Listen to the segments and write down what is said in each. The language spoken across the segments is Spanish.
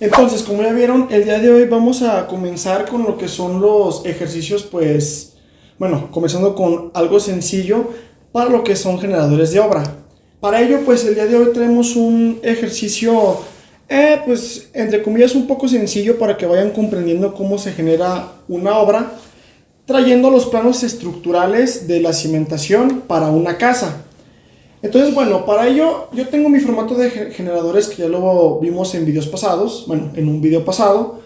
Entonces, como ya vieron, el día de hoy vamos a comenzar con lo que son los ejercicios, pues, bueno, comenzando con algo sencillo para lo que son generadores de obra. Para ello, pues, el día de hoy tenemos un ejercicio, pues, entre comillas, un poco sencillo para que vayan comprendiendo cómo se genera una obra, trayendo los planos estructurales de la cimentación para una casa. Entonces, bueno, para ello yo tengo mi formato de generadores que ya lo vimos en videos pasados, bueno, en un video pasado,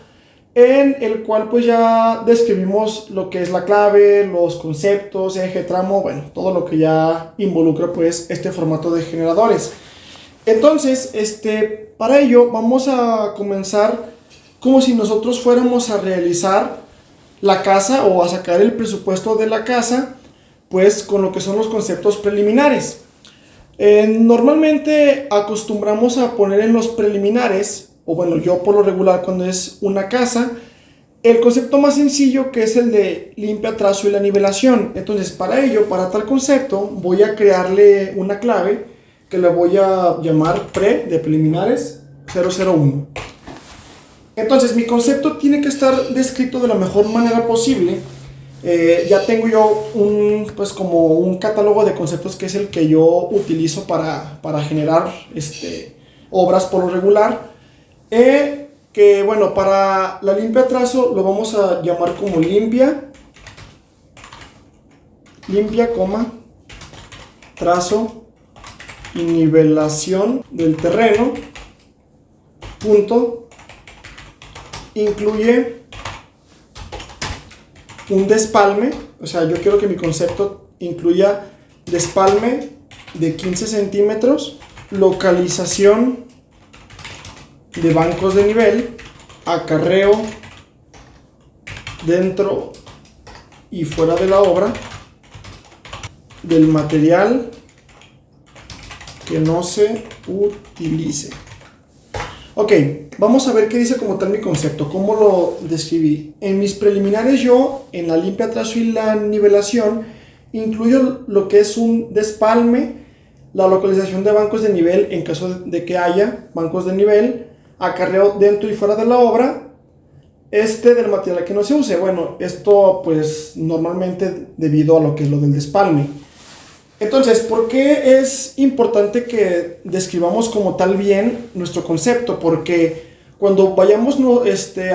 en el cual pues ya describimos lo que es la clave, los conceptos, eje, tramo, bueno, todo lo que ya involucra pues este formato de generadores. Entonces, para ello vamos a comenzar como si nosotros fuéramos a realizar la casa o a sacar el presupuesto de la casa, pues con lo que son los conceptos preliminares. Normalmente acostumbramos a poner en los preliminares, o bueno, yo por lo regular cuando es una casa, el concepto más sencillo, que es el de limpia, trazo y la nivelación. Entonces, para ello, para tal concepto, voy a crearle una clave que le voy a llamar pre de preliminares 001. Entonces, mi concepto tiene que estar descrito de la mejor manera posible. Ya tengo yo pues como un catálogo de conceptos que es el que yo utilizo para generar obras por lo regular. Que bueno, para la limpia trazo lo vamos a llamar como limpia, trazo y nivelación del terreno, punto, incluye un despalme, o sea, yo quiero que mi concepto incluya despalme de 15 centímetros, localización de bancos de nivel, acarreo dentro y fuera de la obra del material que no se utilice. Ok, vamos a ver qué dice como tal mi concepto, cómo lo describí. En mis preliminares yo, en la limpia, trazo y la nivelación, incluyo lo que es un despalme, la localización de bancos de nivel en caso de que haya bancos de nivel, acarreo dentro y fuera de la obra, del material que no se use. Bueno, esto pues normalmente debido a lo que es lo del despalme. Entonces, ¿por qué es importante que describamos como tal bien nuestro concepto? Porque cuando vayamos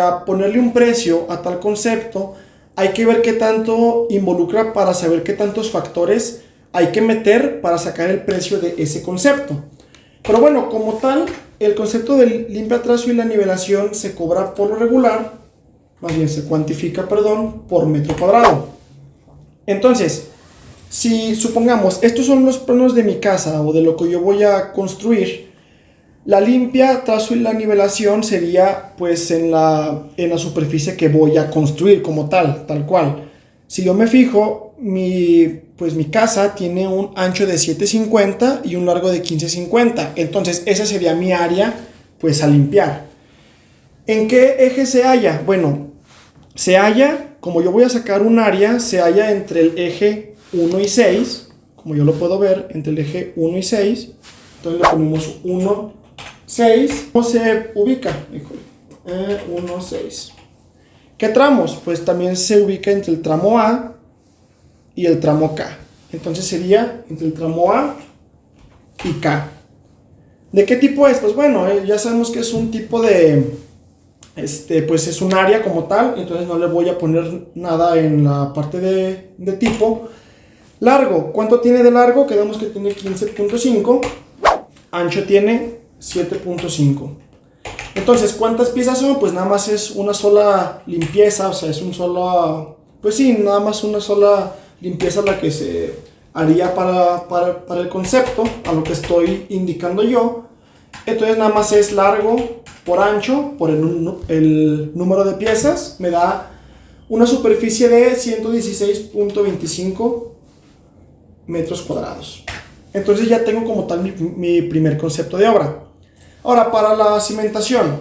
a ponerle un precio a tal concepto, hay que ver qué tanto involucra para saber qué tantos factores hay que meter para sacar el precio de ese concepto. Pero bueno, como tal, el concepto del limpia, trazo y la nivelación se cobra por lo regular, más bien se cuantifica, perdón, por metro cuadrado. Entonces, si supongamos, estos son los planos de mi casa o de lo que yo voy a construir, la limpia, trazo y la nivelación sería pues en la superficie que voy a construir como tal cual. Si yo me fijo, mi casa tiene un ancho de 7,50 y un largo de 15,50. Entonces esa sería mi área pues a limpiar. ¿En qué eje se halla? Bueno, se halla, como yo voy a sacar un área, se halla entre el eje 1 y 6, como yo lo puedo ver, entre el eje 1 y 6. Entonces le ponemos 1, 6. ¿Cómo se ubica? 1, 6. ¿Qué tramos? Pues también se ubica entre el tramo A y el tramo K. Entonces sería entre el tramo A y K. ¿De qué tipo es? Pues bueno, ya sabemos que es un tipo de... pues es un área como tal, entonces no le voy a poner nada en la parte de tipo. Largo, ¿cuánto tiene de largo? Quedamos que tiene 15,5. Ancho tiene 7,5. Entonces, ¿cuántas piezas son? Pues nada más es una sola limpieza, o sea, es un solo... Pues sí, nada más una sola limpieza la que se haría para el concepto, a lo que estoy indicando yo. Entonces nada más es largo por ancho, por el número de piezas, me da una superficie de 116,25 metros cuadrados. Entonces ya tengo como tal mi primer concepto de obra. Ahora, para la cimentación,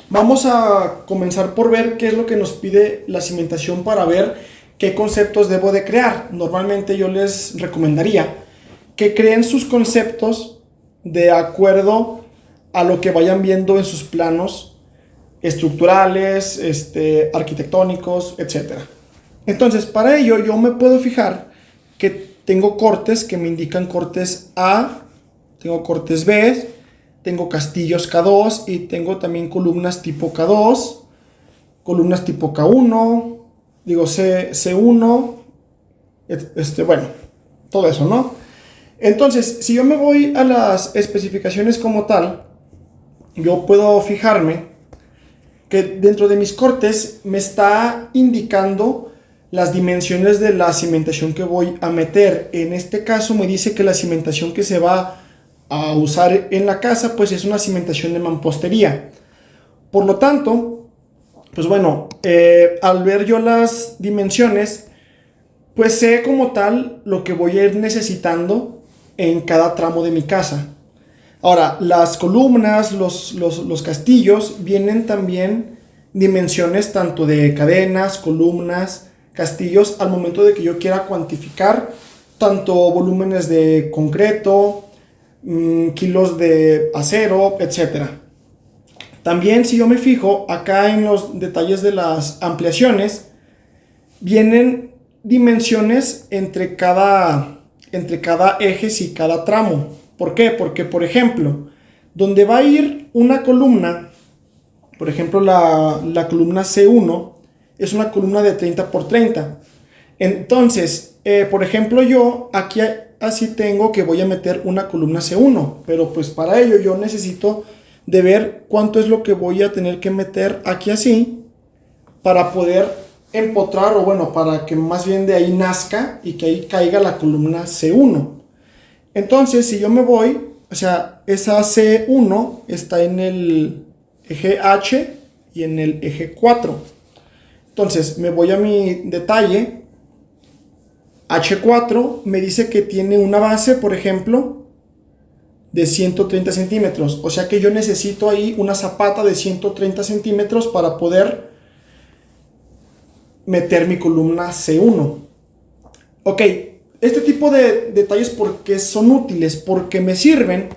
vamos a comenzar por ver qué es lo que nos pide la cimentación para ver qué conceptos debo de crear. Normalmente yo les recomendaría que creen sus conceptos de acuerdo a lo que vayan viendo en sus planos estructurales, arquitectónicos, etc. Entonces, para ello yo me puedo fijar que tengo cortes que me indican cortes A, tengo cortes B, tengo castillos K2 y tengo también columnas tipo K2, columnas tipo K1, digo C1, bueno, todo eso, ¿no? Entonces, si yo me voy a las especificaciones como tal, yo puedo fijarme que dentro de mis cortes me está indicando las dimensiones de la cimentación que voy a meter. En este caso me dice que la cimentación que se va a usar en la casa pues es una cimentación de mampostería. Por lo tanto, pues bueno, al ver yo las dimensiones, pues sé como tal lo que voy a ir necesitando en cada tramo de mi casa. Ahora, las columnas, los castillos, vienen también dimensiones tanto de cadenas, columnas, castillos, al momento de que yo quiera cuantificar tanto volúmenes de concreto, kilos de acero, etc. También, si yo me fijo acá en los detalles de las ampliaciones, vienen dimensiones entre cada eje y cada tramo. ¿Por qué? Porque, por ejemplo, donde va a ir una columna, por ejemplo, la columna C1 es una columna de 30 por 30. Entonces, por ejemplo, yo aquí así tengo que voy a meter una columna C1, pero pues para ello yo necesito de ver cuánto es lo que voy a tener que meter aquí así para poder empotrar, o bueno, para que más bien de ahí nazca y que ahí caiga la columna C1. Entonces, si yo me voy, o sea, esa C1 está en el eje H y en el eje 4. Entonces, me voy a mi detalle. H4 me dice que tiene una base, por ejemplo, de 130 centímetros. O sea que yo necesito ahí una zapata de 130 centímetros para poder meter mi columna C1. Ok, este tipo de detalles, ¿por qué son útiles? Porque me sirven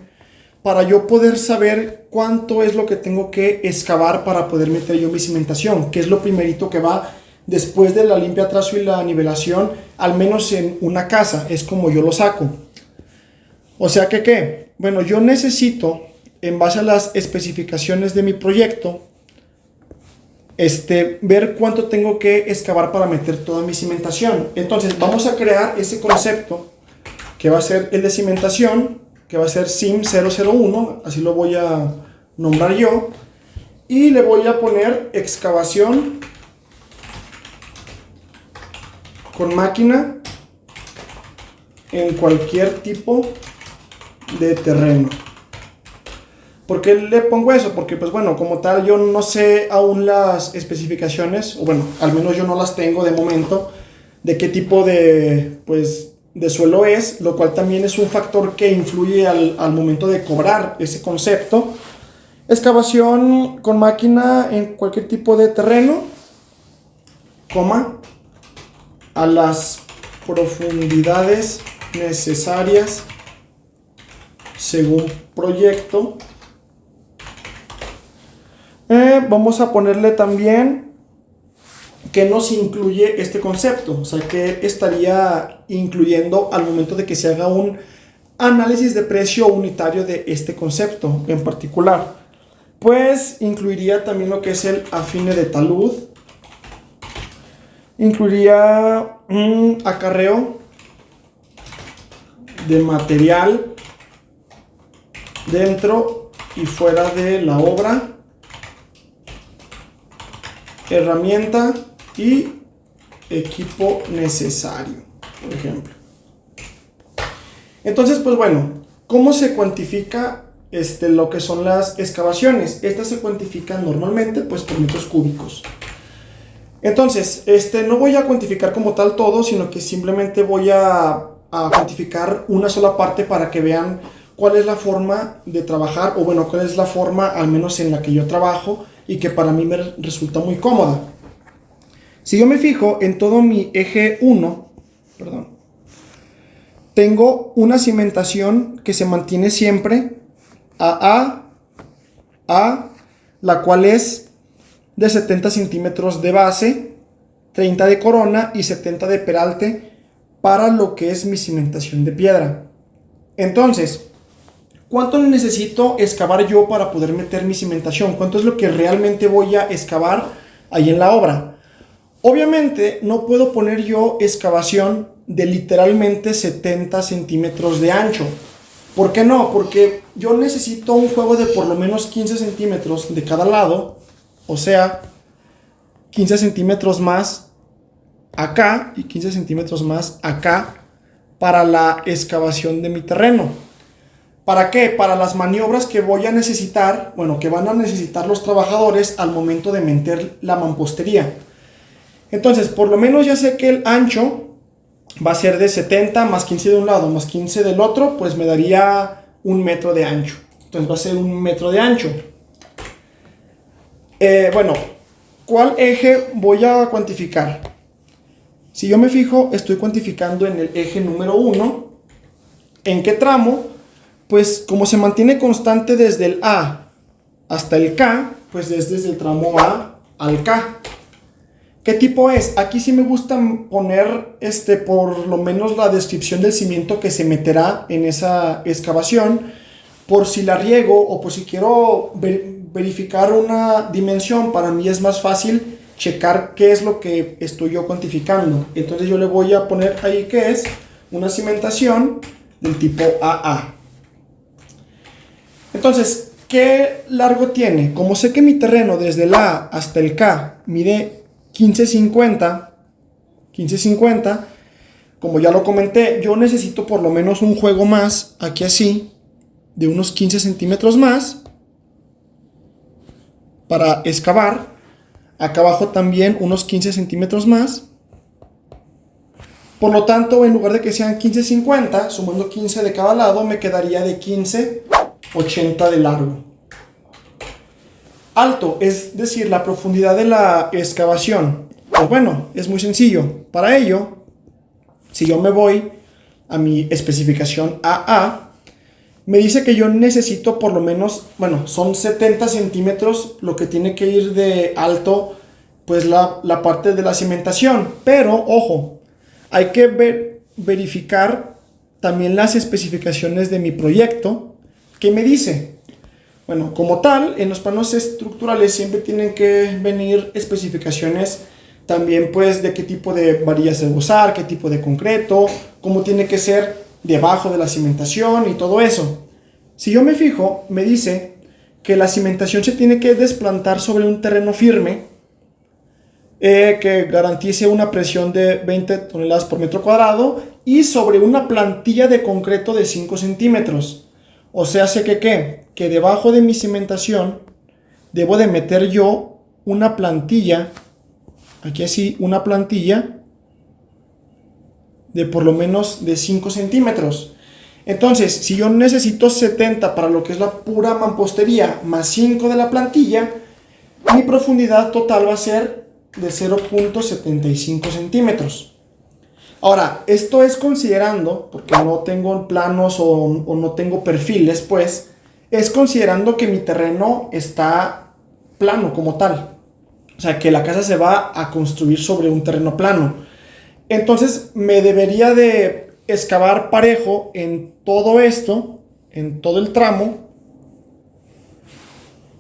para yo poder saber cuánto es lo que tengo que excavar para poder meter yo mi cimentación, que es lo primerito que va después de la limpia trazo y la nivelación, al menos en una casa, es como yo lo saco. O sea que, ¿qué? Bueno, yo necesito, en base a las especificaciones de mi proyecto, ver cuánto tengo que excavar para meter toda mi cimentación. Entonces vamos a crear ese concepto que va a ser el de cimentación, que va a ser CIM 001, así lo voy a nombrar yo, y le voy a poner excavación con máquina en cualquier tipo de terreno. ¿Por qué le pongo eso? Porque pues bueno, como tal yo no sé aún las especificaciones, o bueno, al menos yo no las tengo de momento, de qué tipo de, pues, de suelo es, lo cual también es un factor que influye al momento de cobrar ese concepto. Excavación con máquina en cualquier tipo de terreno, coma, a las profundidades necesarias según proyecto. Vamos a ponerle también que nos incluye este concepto, o sea, que estaría incluyendo al momento de que se haga un análisis de precio unitario de este concepto en particular. Pues incluiría también lo que es el afine de talud, incluiría un acarreo de material dentro y fuera de la obra, herramienta y equipo necesario, por ejemplo. Entonces, pues bueno, ¿cómo se cuantifica lo que son las excavaciones? Estas se cuantifican normalmente pues por metros cúbicos. Entonces, no voy a cuantificar como tal todo, sino que simplemente voy a cuantificar una sola parte para que vean cuál es la forma de trabajar, o bueno, cuál es la forma al menos en la que yo trabajo y que para mí me resulta muy cómoda. Si yo me fijo en todo mi eje 1, tengo una cimentación que se mantiene siempre a, la cual es de 70 centímetros de base, 30 de corona y 70 de peralte para lo que es mi cimentación de piedra. Entonces, ¿cuánto necesito excavar yo para poder meter mi cimentación? ¿Cuánto es lo que realmente voy a excavar ahí en la obra? Obviamente no puedo poner yo excavación de literalmente 70 centímetros de ancho. ¿Por qué no? Porque yo necesito un juego de por lo menos 15 centímetros de cada lado. O sea, 15 centímetros más acá y 15 centímetros más acá para la excavación de mi terreno. ¿Para qué? Para las maniobras que voy a necesitar, bueno, que van a necesitar los trabajadores al momento de meter la mampostería. Entonces, por lo menos ya sé que el ancho va a ser de 70 más 15 de un lado más 15 del otro, pues me daría 1 metro de ancho. Entonces va a ser 1 metro de ancho. Bueno, ¿cuál eje voy a cuantificar? Si yo me fijo, estoy cuantificando en el eje número 1. ¿En qué tramo? Pues como se mantiene constante desde el A hasta el K, pues es desde el tramo A al K. ¿Qué tipo es? Aquí sí me gusta poner por lo menos la descripción del cimiento que se meterá en esa excavación, por si la riego o por si quiero verificar una dimensión. Para mí es más fácil checar qué es lo que estoy yo cuantificando. Entonces yo le voy a poner ahí que es una cimentación del tipo AA. Entonces, ¿qué largo tiene? Como sé que mi terreno desde el A hasta el K mide 15.50, como ya lo comenté, yo necesito por lo menos un juego más, aquí así, de unos 15 centímetros más, para excavar. Acá abajo también unos 15 centímetros más. Por lo tanto, en lugar de que sean 15.50, sumando 15 de cada lado, me quedaría de 15.80 de largo. Alto, es decir, la profundidad de la excavación. Pues bueno, es muy sencillo. Para ello, si yo me voy a mi especificación AA, me dice que yo necesito por lo menos, bueno, son 70 centímetros lo que tiene que ir de alto, pues la parte de la cimentación. Pero, ojo, hay que verificar también las especificaciones de mi proyecto. ¿Qué me dice? Bueno, como tal, en los planos estructurales siempre tienen que venir especificaciones también, pues, de qué tipo de varillas se va a usar, qué tipo de concreto, cómo tiene que ser debajo de la cimentación y todo eso. Si yo me fijo, me dice que la cimentación se tiene que desplantar sobre un terreno firme que garantice una presión de 20 toneladas por metro cuadrado y sobre una plantilla de concreto de 5 centímetros. O sea, sé que debajo de mi cimentación debo de meter yo una plantilla, aquí así, una plantilla de por lo menos de 5 centímetros. Entonces, si yo necesito 70 para lo que es la pura mampostería, más 5 de la plantilla, mi profundidad total va a ser de 0.75 centímetros. Ahora, esto es considerando, porque no tengo planos o no tengo perfiles, pues, es considerando que mi terreno está plano como tal. O sea, que la casa se va a construir sobre un terreno plano. Entonces, me debería de excavar parejo en todo esto, en todo el tramo,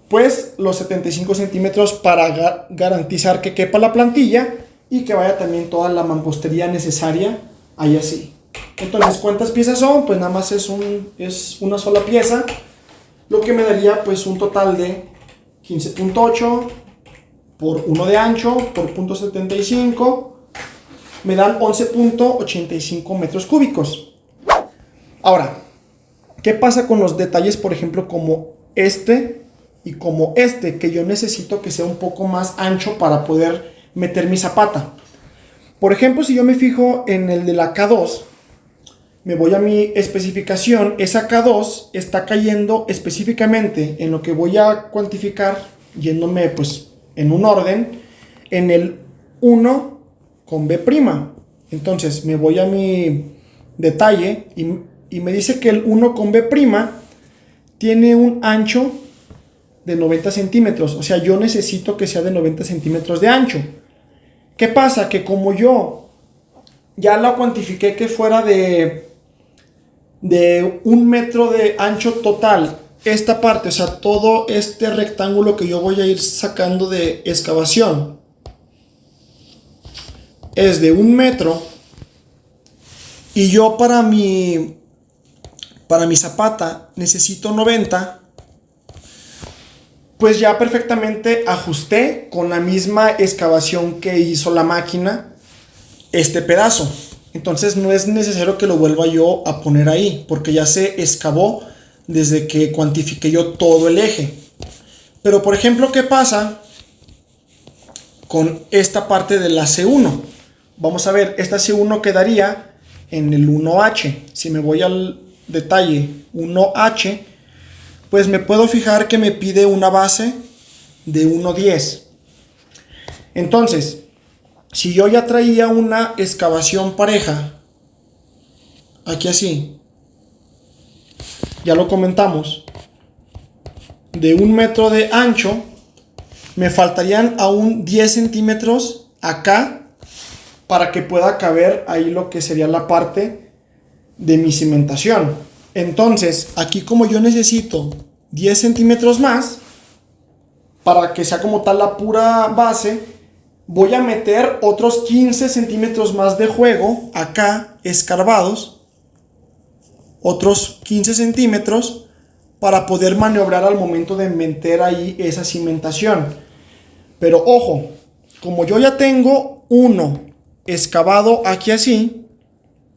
pues los 75 centímetros para garantizar que quepa la plantilla y que vaya también toda la mampostería necesaria ahí así. Entonces, ¿cuántas piezas son? Pues nada más es una sola pieza, lo que me daría pues un total de 15.8 por 1 de ancho por 0.75, me dan 11.85 metros cúbicos. Ahora, ¿qué pasa con los detalles, por ejemplo, como este y como este, que yo necesito que sea un poco más ancho para poder meter mi zapata? Por ejemplo, si yo me fijo en el de la K2, me voy a mi especificación, esa K2 está cayendo específicamente en lo que voy a cuantificar, yéndome pues en un orden, en el 1 con B'. Entonces me voy a mi detalle y me dice que el 1 con B' tiene un ancho de 90 centímetros. O sea, yo necesito que sea de 90 centímetros de ancho. ¿Qué pasa? Que como yo ya la cuantifiqué que fuera de 1 metro de ancho total, esta parte, o sea, todo este rectángulo que yo voy a ir sacando de excavación, es de 1 metro. Y yo para mi zapata necesito 90. Pues ya perfectamente ajusté con la misma excavación que hizo la máquina este pedazo. Entonces no es necesario que lo vuelva yo a poner ahí, porque ya se excavó desde que cuantifiqué yo todo el eje. Pero por ejemplo, ¿qué pasa con esta parte de la C1? Vamos a ver, esta C1 quedaría en el 1H. Si me voy al detalle 1H, pues me puedo fijar que me pide una base de 1,10. Entonces, si yo ya traía una excavación pareja, aquí así, ya lo comentamos, de 1 metro de ancho, me faltarían aún 10 centímetros acá para que pueda caber ahí lo que sería la parte de mi cimentación. Entonces, aquí como yo necesito 10 centímetros más para que sea como tal la pura base, voy a meter otros 15 centímetros más de juego acá escarbados, otros 15 centímetros para poder maniobrar al momento de meter ahí esa cimentación. Pero ojo, como yo ya tengo uno excavado aquí así,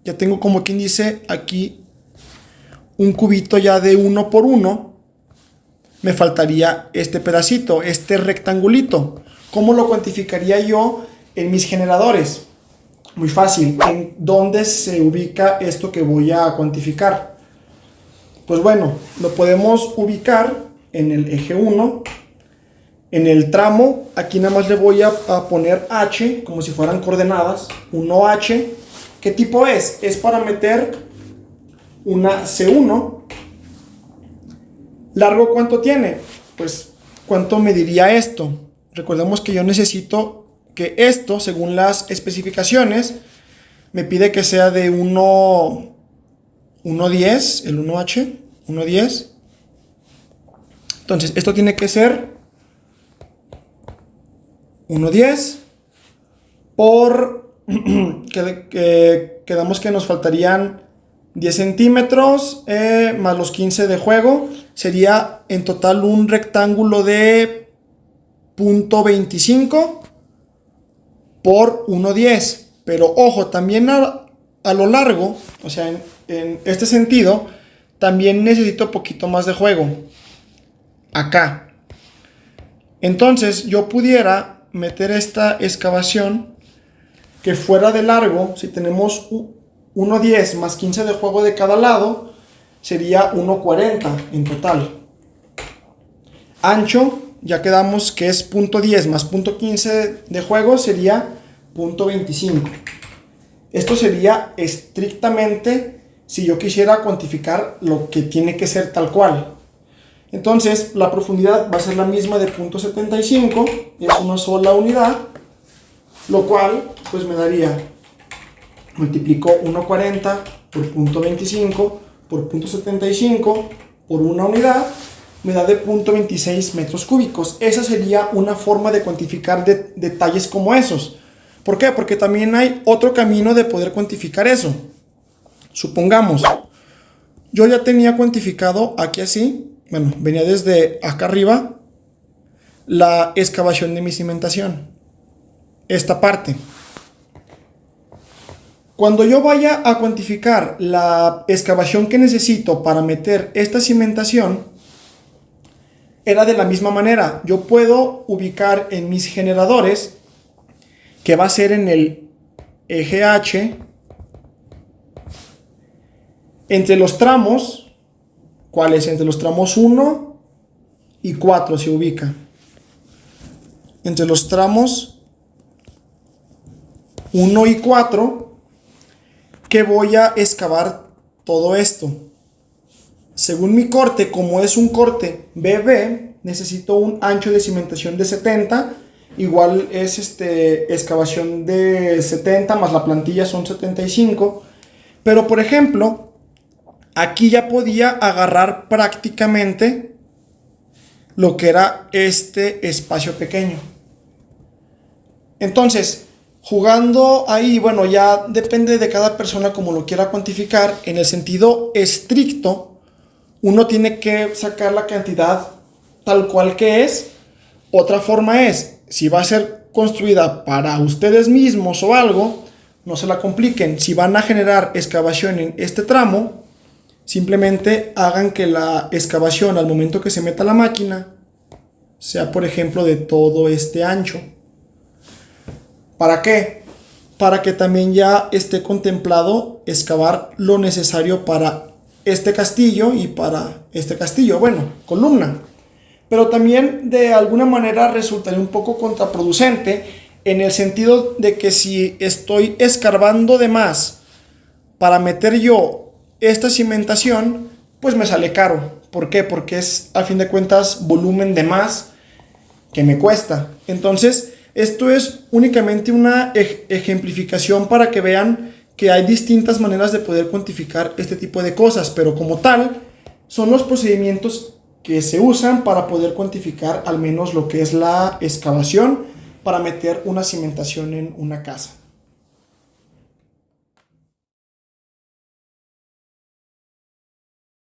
ya tengo como quien dice aquí un cubito ya de 1 por 1, me faltaría este pedacito, este rectangulito. ¿Cómo lo cuantificaría yo en mis generadores? Muy fácil. ¿En dónde se ubica esto que voy a cuantificar? Pues bueno, lo podemos ubicar en el eje 1, en el tramo. Aquí nada más le voy a poner H, como si fueran coordenadas, 1H. ¿Qué tipo es? Es para meter una C1. ¿Largo cuánto tiene? Pues, ¿cuánto mediría esto? Recordemos que yo necesito que esto, según las especificaciones, me pide que sea de 1,10, el 1H, 1,10. Entonces, esto tiene que ser 1,10 por... quedamos que nos faltarían 10 centímetros más los 15 de juego. Sería en total un rectángulo de 0.25 por 1,10. Pero ojo, también a lo largo, o sea, en este sentido, también necesito poquito más de juego. Acá. Entonces yo pudiera meter esta excavación que fuera de largo, si tenemos 1,10 más 15 de juego de cada lado, sería 1,40 en total. Ancho, ya quedamos que es 0.10 más 0.15 de juego, sería 0.25. Esto sería estrictamente si yo quisiera cuantificar lo que tiene que ser tal cual. Entonces la profundidad va a ser la misma de 0.75, es una sola unidad, lo cual pues me daría, multiplico 1,40 por 0.25 por 0.75 por una unidad, me da de 0.26 metros cúbicos. Esa sería una forma de cuantificar detalles como esos. ¿Por qué? Porque también hay otro camino de poder cuantificar eso. Supongamos, yo ya tenía cuantificado aquí así, bueno, venía desde acá arriba, la excavación de mi cimentación. Esta parte. Cuando yo vaya a cuantificar la excavación que necesito para meter esta cimentación, era de la misma manera. Yo puedo ubicar en mis generadores, que va a ser en el eje H, entre los tramos, ¿cuáles? Entre los tramos 1 y 4 se ubica. Entre los tramos 1 y 4, que voy a excavar todo esto. Según mi corte, como es un corte BB, necesito un ancho de cimentación de 70. Igual es excavación de 70 más la plantilla son 75. Pero por ejemplo, aquí ya podía agarrar prácticamente lo que era este espacio pequeño. Entonces, jugando ahí, bueno, ya depende de cada persona como lo quiera cuantificar. En el sentido estricto, uno tiene que sacar la cantidad tal cual que es. Otra forma es, si va a ser construida para ustedes mismos o algo, no se la compliquen. Si van a generar excavación en este tramo, simplemente hagan que la excavación al momento que se meta la máquina sea, por ejemplo, de todo este ancho. ¿Para qué? Para que también ya esté contemplado excavar lo necesario para este castillo y para este castillo. Bueno, columna. Pero también de alguna manera resultaría un poco contraproducente en el sentido de que si estoy escarbando de más para meter yo esta cimentación, pues me sale caro. ¿Por qué? Porque es a fin de cuentas volumen de más que me cuesta. Entonces, esto es únicamente una ejemplificación para que vean que hay distintas maneras de poder cuantificar este tipo de cosas, pero como tal, son los procedimientos que se usan para poder cuantificar al menos lo que es la excavación para meter una cimentación en una casa.